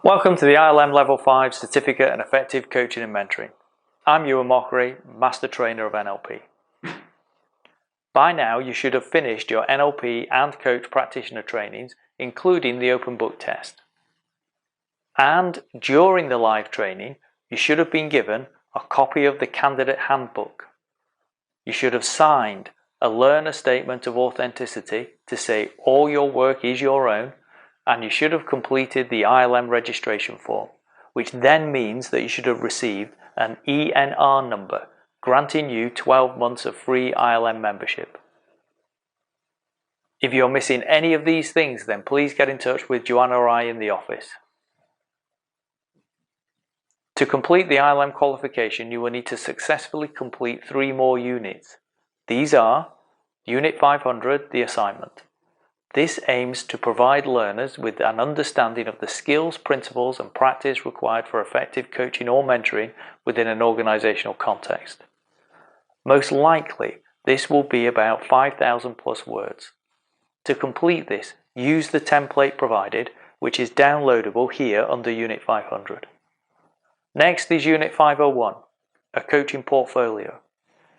Welcome to the ILM Level 5 Certificate in Effective Coaching and Mentoring. I'm Ewan Mochrie, Master Trainer of NLP. By now you should have finished your NLP and Coach Practitioner trainings, including the open book test. And during the live training, you should have been given a copy of the Candidate Handbook. You should have signed a learner statement of authenticity to say all your work is your own, and you should have completed the ILM registration form, which then means that you should have received an ENR number, granting you 12 months of free ILM membership. If you're missing any of these things, then please get in touch with Joanna or I in the office. To complete the ILM qualification, you will need to successfully complete 3 more units. These are Unit 500, the assignment. This aims to provide learners with an understanding of the skills, principles and practice required for effective coaching or mentoring within an organizational context. Most likely, this will be about 5,000 plus words. To complete this, use the template provided, which is downloadable here under Unit 500. Next is Unit 501, a coaching portfolio.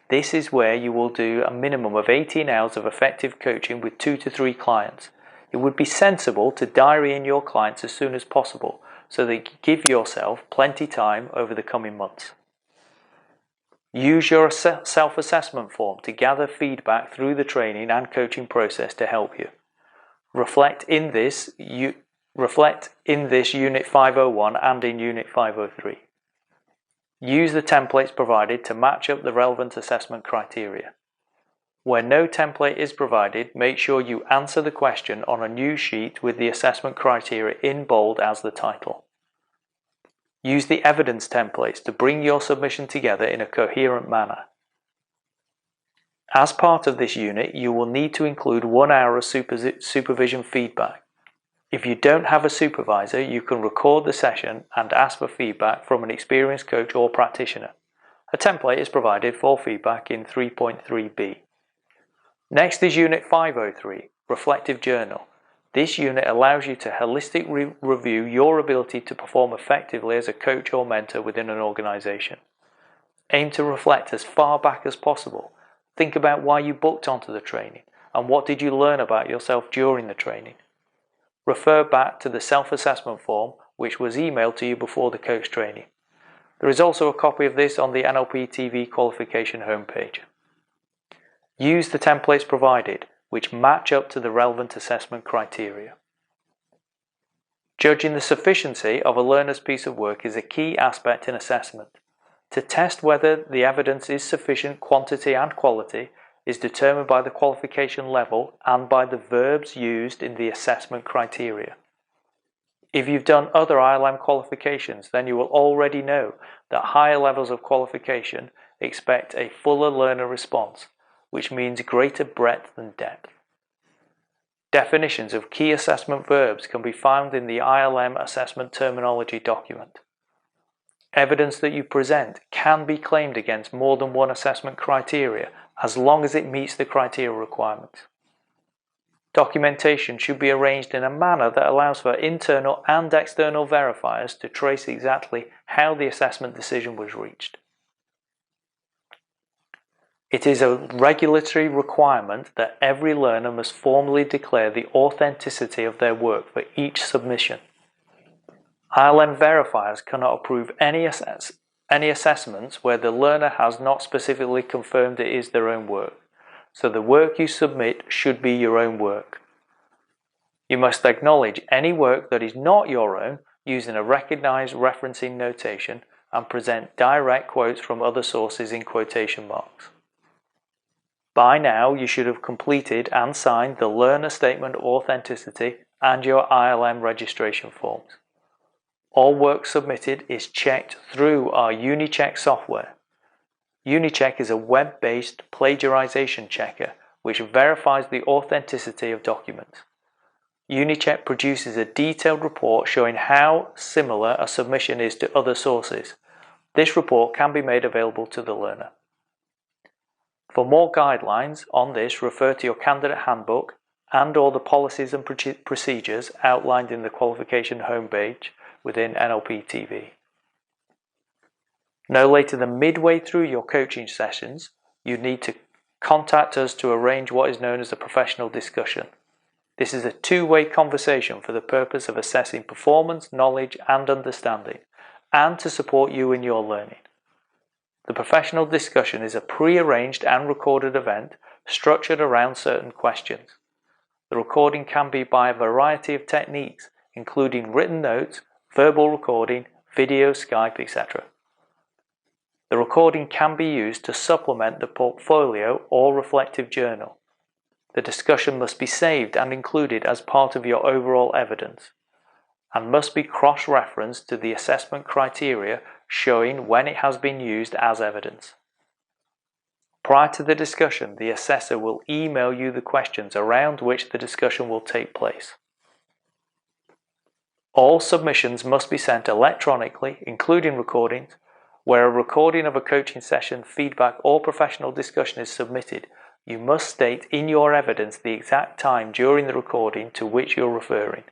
This is where you will do a minimum of 18 hours of effective coaching with 2 to 3 clients. It would be sensible to diary in your clients as soon as possible so that you give yourself plenty time over the coming months. Use your self-assessment form to gather feedback through the training and coaching process to help you. Reflect in this Unit 501 and in Unit 503. Use the templates provided to match up the relevant assessment criteria. Where no template is provided, make sure you answer the question on a new sheet with the assessment criteria in bold as the title. Use the evidence templates to bring your submission together in a coherent manner. As part of this unit, you will need to include 1 hour of supervision feedback. If you don't have a supervisor, you can record the session and ask for feedback from an experienced coach or practitioner. A template is provided for feedback in 3.3b. Next is Unit 503, Reflective Journal. This unit allows you to holistically review your ability to perform effectively as a coach or mentor within an organization. Aim to reflect as far back as possible. Think about why you booked onto the training and what did you learn about yourself during the training. Refer back to the self-assessment form which was emailed to you before the coach training. There is also a copy of this on the NLP TV qualification homepage. Use the templates provided which match up to the relevant assessment criteria. Judging the sufficiency of a learner's piece of work is a key aspect in assessment. To test whether the evidence is sufficient quantity and quality is determined by the qualification level and by the verbs used in the assessment criteria. If you've done other ILM qualifications, then you will already know that higher levels of qualification expect a fuller learner response, which means greater breadth and depth. Definitions of key assessment verbs can be found in the ILM assessment terminology document. Evidence that you present can be claimed against more than one assessment criteria as long as it meets the criteria requirements. Documentation should be arranged in a manner that allows for internal and external verifiers to trace exactly how the assessment decision was reached. It is a regulatory requirement that every learner must formally declare the authenticity of their work for each submission. ILM verifiers cannot approve any assessments where the learner has not specifically confirmed it is their own work, so the work you submit should be your own work. You must acknowledge any work that is not your own using a recognized referencing notation and present direct quotes from other sources in quotation marks. By now, you should have completed and signed the Learner Statement of Authenticity and your ILM registration forms. All work submitted is checked through our UniCheck software. UniCheck is a web-based plagiarization checker which verifies the authenticity of documents. UniCheck produces a detailed report showing how similar a submission is to other sources. This report can be made available to the learner. For more guidelines on this, refer to your Candidate Handbook and all the policies and procedures outlined in the qualification homepage within NLP TV. No later than midway through your coaching sessions, you need to contact us to arrange what is known as a professional discussion. This is a two-way conversation for the purpose of assessing performance, knowledge and understanding, and to support you in your learning. The professional discussion is a pre-arranged and recorded event structured around certain questions. The recording can be by a variety of techniques, including written notes, verbal recording, video, Skype, etc. The recording can be used to supplement the portfolio or reflective journal. The discussion must be saved and included as part of your overall evidence, and must be cross-referenced to the assessment criteria showing when it has been used as evidence. Prior to the discussion, the assessor will email you the questions around which the discussion will take place. All submissions must be sent electronically, including recordings. Where a recording of a coaching session, feedback or professional discussion is submitted, you must state in your evidence the exact time during the recording to which you're referring,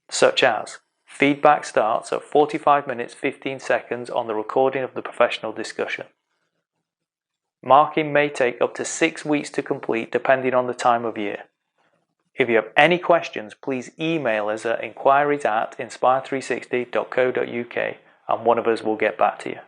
such as feedback starts at 45 minutes 15 seconds on the recording of the professional discussion. Marking may take up to 6 weeks to complete depending on the time of year. If you have any questions, please email us at inspire360.co.uk and one of us will get back to you.